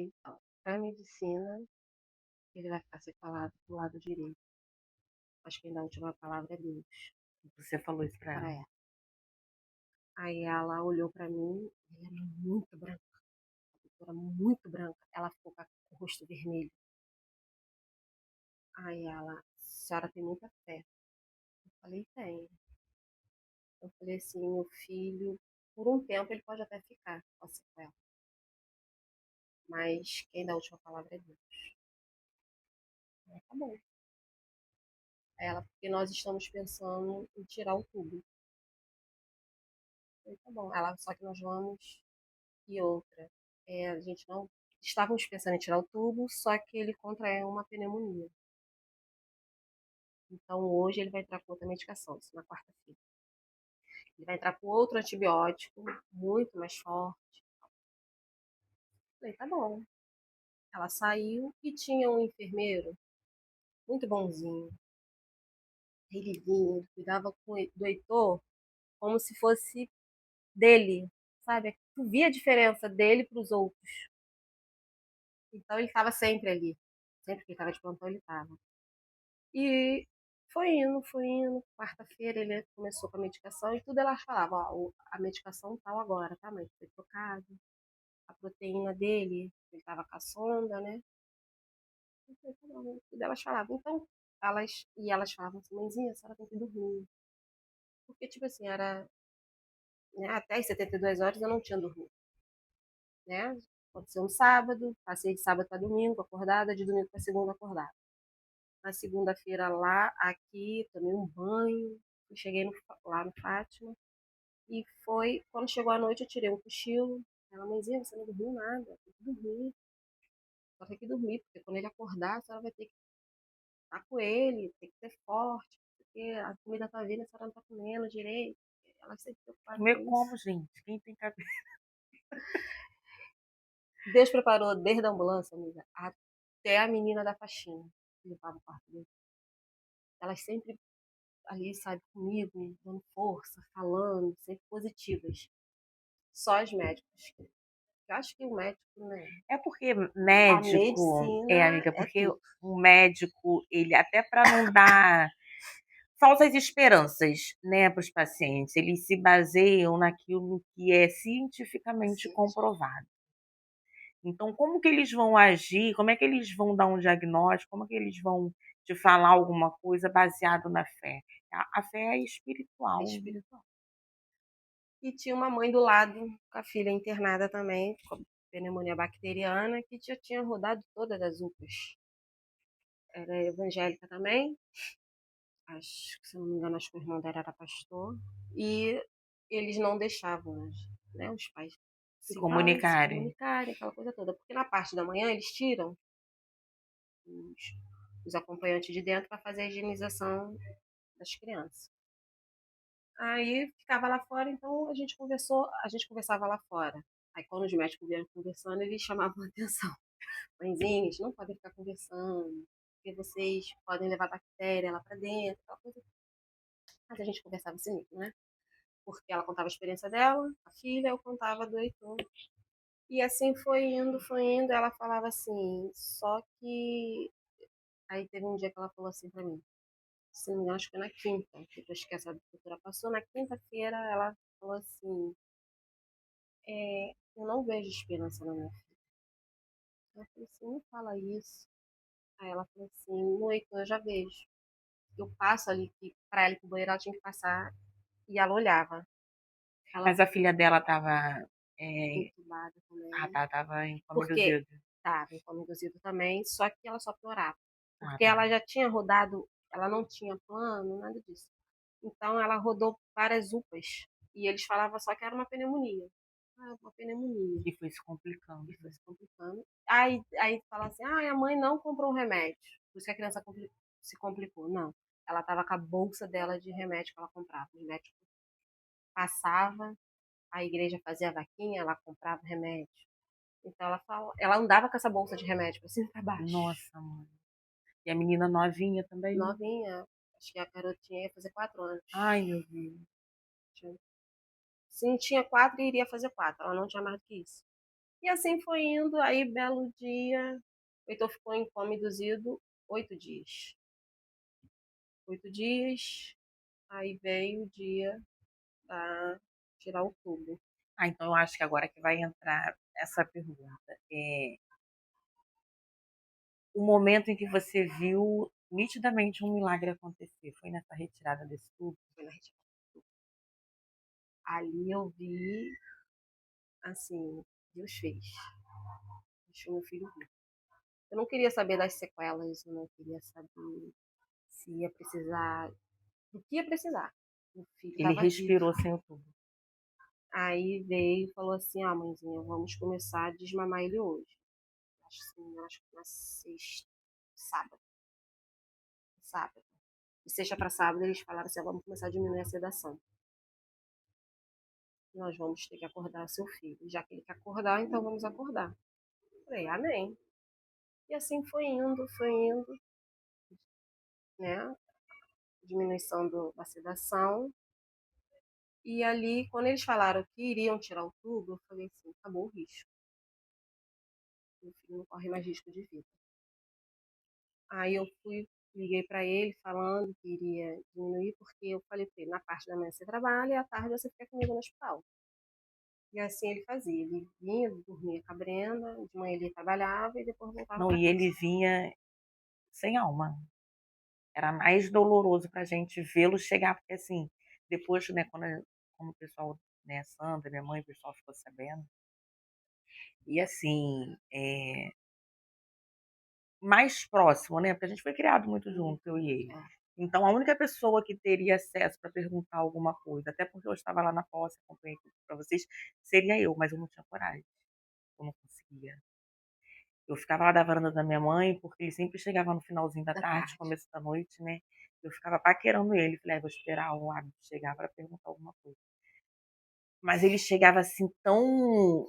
Então, pra medicina, ele vai ficar sequelado do lado direito. Acho que ainda a última palavra é Deus, Você falou isso pra pra ela. ela. Aí ela olhou pra mim, ela era muito branca, a doutora muito branca. Ela ficou com o rosto vermelho. Aí ela, a senhora tem muita fé. Eu falei, tem. Eu falei assim, meu filho, por um tempo ele pode até ficar com a sequela, mas quem dá a última palavra é Deus. Aí, tá bom. Ela, porque nós estamos pensando em tirar o tubo. Eu falei, tá bom. Ela, só que nós vamos. E outra, a gente não. Estávamos pensando em tirar o tubo, só que ele contraiu uma pneumonia. Então hoje ele vai entrar com outra medicação, isso na quarta-feira. Ele vai entrar com outro antibiótico, muito mais forte. Falei, tá bom. Ela saiu e tinha um enfermeiro muito bonzinho. Ele vinha, ele cuidava do Heitor como se fosse dele, sabe? Tu via a diferença dele para os outros. Então ele estava sempre ali. Sempre que ele estava de plantão, ele estava. E foi indo, foi indo. Quarta-feira ele começou com a medicação e tudo ela falava, ó, a medicação tal agora, tá, mãe? Foi trocado. A proteína dele, ele estava com a sonda, né? Eu falei, tá bom. Tudo elas falavam. Então, elas falavam assim, mãezinha, a senhora tem que dormir. Porque, tipo assim, era, né, até as 72 horas eu não tinha dormido, né? Aconteceu no sábado, passei de sábado para domingo acordada, de domingo para segunda acordada. Na segunda-feira lá, aqui, tomei um banho, cheguei lá no Fátima. E foi, quando chegou a noite, eu tirei um cochilo. Ela, mãezinha, você não dormiu nada, tem que dormir. Só tem que dormir, porque quando ele acordar, a senhora vai ter que estar com ele, tem que ser forte, porque a comida tá vindo, a senhora não tá comendo direito. Ela sempre preocupada com Comer isso. como, gente? Quem tem cabeça? Deus preparou desde a ambulância, amiga, até a menina da faxina que limpava o quarto dele. Elas sempre ali, sabe, comigo, dando força, falando, sempre positivas. Só as médicas. Eu acho que o médico, né? É porque A médico, medicina amiga, é porque tudo. o médico, ele até para não dar falsas esperanças, né, para os pacientes, eles se baseiam naquilo que é cientificamente Sim. comprovado. Então, como que eles vão agir? Como é que eles vão dar um diagnóstico? Como é que eles vão te falar alguma coisa baseado na fé? A fé é É espiritual. espiritual. E tinha uma mãe do lado, com a filha internada também, com pneumonia bacteriana, que já tinha rodado todas as UPAs. Era evangélica também, acho que, se não me engano, acho que o irmão dela era pastor. E eles não deixavam, né, os pais Se se comunicarem. comunicarem, aquela coisa toda. Porque na parte da manhã eles tiram os, os acompanhantes de dentro para fazer a higienização das crianças. Aí ficava lá fora, então a gente conversava lá fora. Aí quando os médicos vieram conversando, eles chamavam a atenção. Mãezinhas, não podem ficar conversando, porque vocês podem levar bactéria lá pra dentro, aquela coisa. Mas a gente conversava assim, né? Porque ela contava a experiência dela, a filha, eu contava do Heitor. E assim foi indo, ela falava assim, só que aí teve um dia que ela falou assim pra mim, se não me engano, acho que foi na quinta, depois que essa doutora passou, na quinta-feira ela falou assim, eu não vejo esperança na minha filha. Eu falei assim, não fala isso. Aí ela falou assim, no Heitor eu já vejo. Eu passo ali, que pra ela ir pro banheiro ela tinha que passar, e ela olhava. Ela Mas a filha dela estava entubada também. tava em coma Porque induzido. tava em coma induzido também, só que ela só piorava. Ah, Porque tá. ela já tinha rodado, ela não tinha plano, nada disso. Então ela rodou várias UPAs. E eles falavam só que era uma pneumonia. Ah, uma pneumonia. E foi se complicando. E foi se complicando. Aí fala assim, a mãe não comprou um remédio. Por isso que a criança se complicou. Não. Ela estava com a bolsa dela de remédio que ela comprava. Os médicos passava, a igreja fazia vaquinha, ela comprava remédio. Então ela andava com essa bolsa de remédio para cima e para baixo. Nossa, mãe. E a menina novinha também? Novinha, acho que a garotinha ia fazer 4 anos. Ai, meu Deus. Sim, tinha 4 e iria fazer 4. Ela não tinha mais do que isso. E assim foi indo, aí belo dia, o Heitor ficou em coma induzido 8 dias. 8 dias, aí veio o dia pra tirar o tubo. Ah, então eu acho que agora que vai entrar essa pergunta. O momento em que você viu nitidamente um milagre acontecer, foi nessa retirada desse tubo? Foi na retirada. Ali eu vi, assim, Deus fez. Deixou meu filho vir. Eu não queria saber das sequelas, eu não queria saber se ia precisar, do que ia precisar. O filho Ele estava vivo. respirou sem o tubo. Aí veio e falou assim: ah, mãezinha, vamos começar a desmamar ele hoje. Acho que na sexta, sábado. Sábado. De sexta para sábado eles falaram assim: ah, vamos começar a diminuir a sedação. Nós vamos ter que acordar seu filho. Já que ele quer acordar, então vamos acordar. Falei, amém. E assim foi indo, né? Diminuição da sedação. E ali, quando eles falaram que iriam tirar o tubo, eu falei assim, acabou o risco. Meu filho não corre mais risco de vida. Aí eu liguei para ele falando que iria diminuir, porque eu falei para ele, na parte da manhã você trabalha e à tarde você fica comigo no hospital. E assim ele fazia, ele vinha, dormia com a Brenda, de manhã ele trabalhava e depois voltava Não, para e casa. ele vinha sem alma. Era mais doloroso pra gente vê-lo chegar, porque assim, depois, né, como o pessoal, né, Sandra, minha mãe, o pessoal ficou sabendo. E assim, mais próximo, né? Porque a gente foi criado muito junto, eu e ele. É. Então, a única pessoa que teria acesso para perguntar alguma coisa, até porque eu estava lá na posse, acompanhei tudo para vocês, seria eu, mas eu não tinha coragem. Eu não conseguia. Eu ficava lá da varanda da minha mãe, porque ele sempre chegava no finalzinho da Da tarde, tarde. começo da noite, né? Eu ficava paquerando ele. Falei, vou esperar o hábito chegar para perguntar alguma coisa. Mas ele chegava assim tão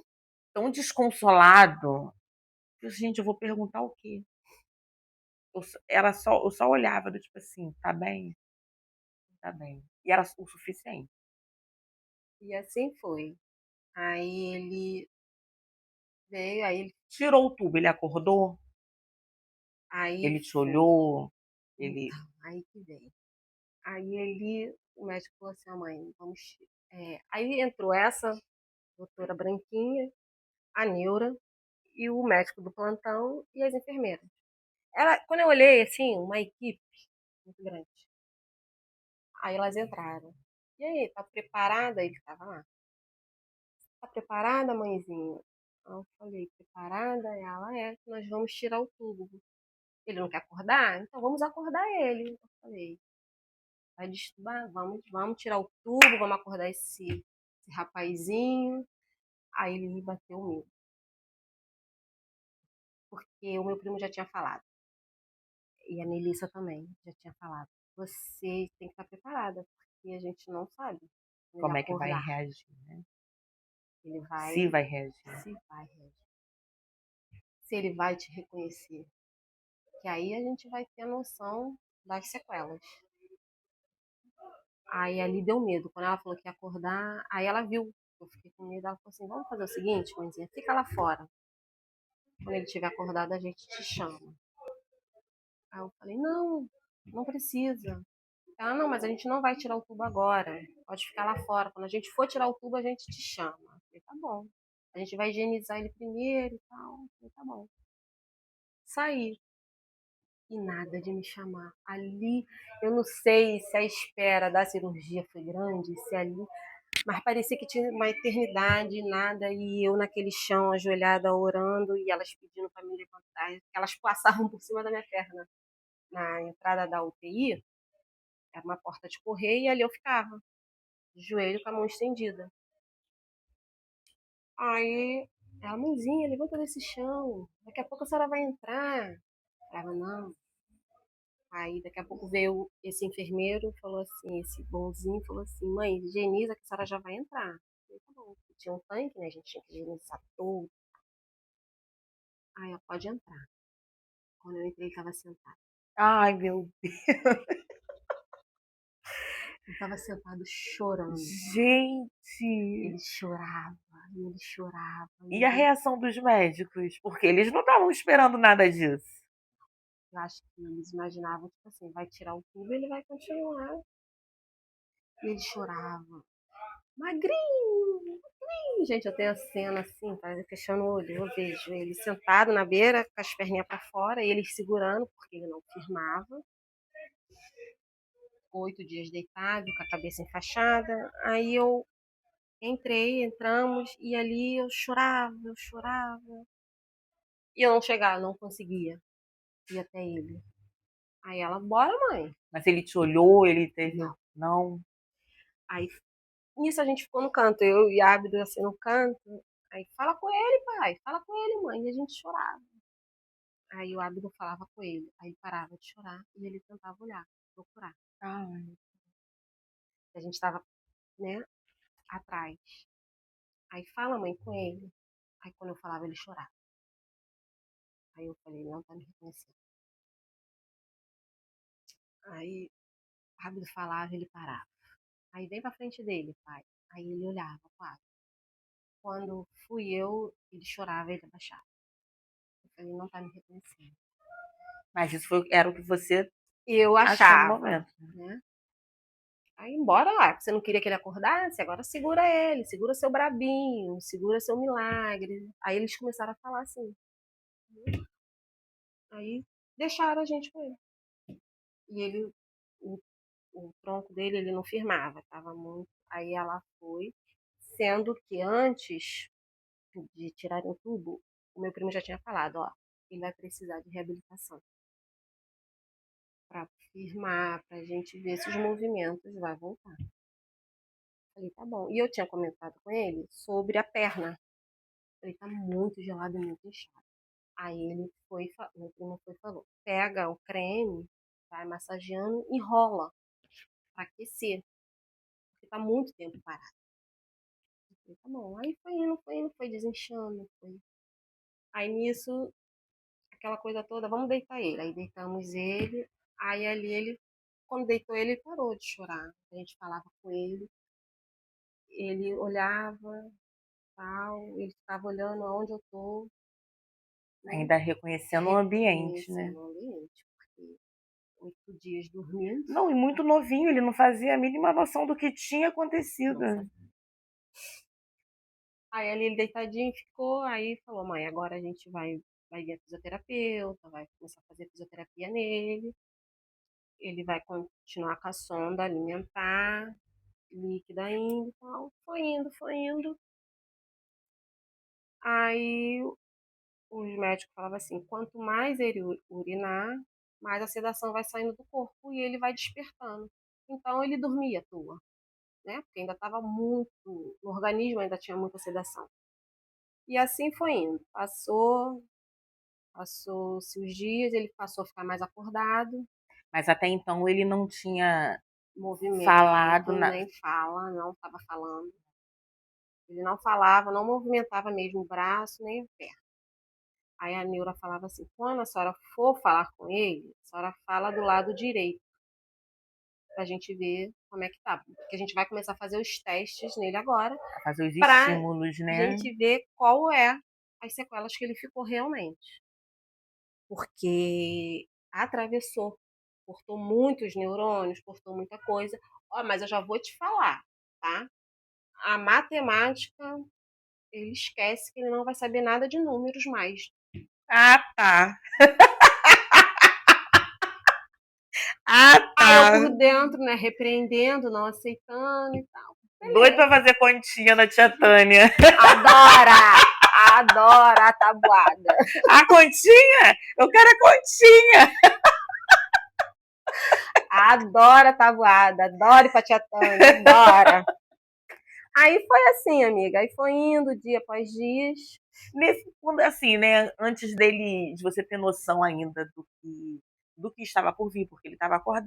desconsolado. Eu, gente, eu vou perguntar o quê? Eu só olhava do tipo assim, tá bem? Tá bem. E era o suficiente. E assim foi. Aí ele veio, Tirou o tubo, ele acordou, aí ele te foi. olhou, ele. Então, aí que vem. Aí ele, o médico falou assim, mãe, vamos. Aí entrou essa doutora Branquinha, a neura, e o médico do plantão e as enfermeiras. Quando eu olhei, assim, uma equipe muito grande. Aí elas entraram. E aí, tá preparada? Ele estava lá. Tá preparada, mãezinha? Aí eu falei, preparada? Ela é, nós vamos tirar o tubo. Ele não quer acordar? Então vamos acordar ele. Eu falei, vai destubar? Vamos tirar o tubo, vamos acordar esse rapazinho. Aí ele me bateu medo. Porque o meu primo já tinha falado. E a Melissa também já tinha falado. Você tem que estar preparada, porque a gente não sabe quando ele Como é que vai acordar. reagir, né? Ele Se vai, vai reagir. se vai reagir. Se ele vai te reconhecer. Que aí a gente vai ter a noção das sequelas. Aí ali deu medo. Quando ela falou que ia acordar, aí ela viu. Eu fiquei com medo. Ela falou assim: vamos fazer o seguinte, mãezinha, fica lá fora. Quando ele estiver acordado, a gente te chama. Aí eu falei: não, não precisa. Ela: não, mas a gente não vai tirar o tubo agora. Pode ficar lá fora. Quando a gente for tirar o tubo, a gente te chama. Eu falei: tá bom. A gente vai higienizar ele primeiro e tal. Eu falei: tá bom. Saí. E nada de me chamar. Ali, eu não sei se a espera da cirurgia foi grande, se ali, mas parecia que tinha uma eternidade, nada, e eu naquele chão, ajoelhada, orando, e elas pedindo para me levantar, elas passavam por cima da minha perna. Na entrada da UTI, era uma porta de correr, e ali eu ficava, de joelho com a mão estendida. Aí, ela, mãezinha, levanta desse chão, daqui a pouco a senhora vai entrar. Eu falava, não. Aí daqui a pouco veio esse enfermeiro, falou assim, esse bonzinho, falou assim, mãe, higieniza que a senhora já vai entrar. Eu falei, tá bom. Tinha um tanque, né? A gente tinha que higienizar todo. Aí ela pode entrar. Quando eu entrei, ele estava sentado. Ai, meu Ele estava sentado chorando. Gente! Ele chorava. Aí ele chorava. E a reação dos médicos? Porque eles não estavam esperando nada disso. Eu acho que eles imaginavam, tipo assim, vai tirar o tubo e ele vai continuar. E ele chorava. Magrinho, magrinho. Gente, eu tenho a cena assim, tá? Fechando o olho, eu vejo ele sentado na beira, com as perninhas pra fora, e ele segurando, porque ele não firmava. 8 dias deitado, com a cabeça enfaixada. Aí entramos, e ali eu chorava, eu chorava. E eu não chegava, não conseguia ir até ele. Aí ela, bora, mãe. Mas ele te olhou, ele teve. Não. Não. Aí nisso a gente ficou no canto, eu e a Ábido assim no canto. Aí fala com ele, pai, fala com ele, mãe. E a gente chorava. Aí o Ábido falava com ele, aí parava de chorar e ele tentava olhar, procurar. Ai. A gente estava, né, atrás. Aí fala, mãe, com ele. Aí quando eu falava, ele chorava. Aí eu falei, não tá me reconhecendo. Aí o Ábido falava, ele parava. Aí vem pra frente dele, pai. Aí ele olhava, quase. Quando fui eu, ele chorava e ele abaixava. Eu falei, não tá me reconhecendo. Mas isso era o que você Eu achou no achava, momento. né? Aí embora lá, porque você não queria que ele acordasse, agora segura ele, segura seu brabinho, segura seu milagre. Aí eles começaram a falar assim. Aí deixaram a gente com ele. E ele, o, o tronco dele, ele não firmava, tava muito. Aí ela foi, sendo que antes de tirarem o tubo, o meu primo já tinha falado, ó, ele vai precisar de reabilitação para firmar, pra gente ver se os movimentos vai voltar. Falei, tá bom. E eu tinha comentado com ele sobre a perna. Falei, tá muito gelado e muito inchado. Aí ele foi, meu primo foi e falou, pega o creme, vai massageando, enrola para aquecer, porque tá muito tempo parado. Eu falei, tá bom. Aí foi indo, foi desinchando, foi. Aí nisso, aquela coisa toda, vamos deitar ele. Aí deitamos ele, aí ali ele, quando deitou ele parou de chorar. A gente falava com ele olhava, tal, ele ficava olhando aonde eu tô, né? Ainda reconhecendo o ambiente, né? Reconhecendo o ambiente, porque 8 dias dormindo, Não, e muito novinho, ele não fazia a mínima noção do que tinha acontecido. não sabia. Aí ali ele deitadinho ficou, aí falou, mãe, agora a gente vai ver a fisioterapeuta, vai começar a fazer fisioterapia nele, ele vai continuar com a sonda alimentar, líquida indo e tal. Foi indo, foi indo. Aí os médicos falavam assim, quanto mais ele urinar, mais a sedação vai saindo do corpo e ele vai despertando. Então ele dormia à toa, né? Porque ainda estava muito, o organismo ainda tinha muita sedação. E assim foi indo. Passou-se os dias, ele passou a ficar mais acordado, Mas até então ele não tinha movimento, falado nem fala, não estava falando. Ele não falava, não movimentava mesmo o braço nem o pé. Aí a Neura falava assim: quando a senhora for falar com ele, a senhora fala do lado direito, pra gente ver como é que tá. Porque a gente vai começar a fazer os testes nele agora, a fazer os pra estímulos, né? gente ver qual é as sequelas que ele ficou realmente. Porque atravessou, cortou muitos neurônios, cortou muita coisa. Ó, mas eu já vou te falar, tá? A matemática, ele esquece que ele não vai saber nada de números mais. Ah, tá. Ah, Aí eu tá. por dentro, né, repreendendo, não aceitando e tal. Doido pra fazer continha na tia Tânia. Adora! Adora a tabuada. A continha? Eu quero a continha. Adora a tabuada, adora ir pra tia Tânia, adora. Aí foi assim, amiga. Aí foi indo dia após dia. Quando assim, né? Antes de você ter noção ainda do que estava por vir, porque ele estava acordado.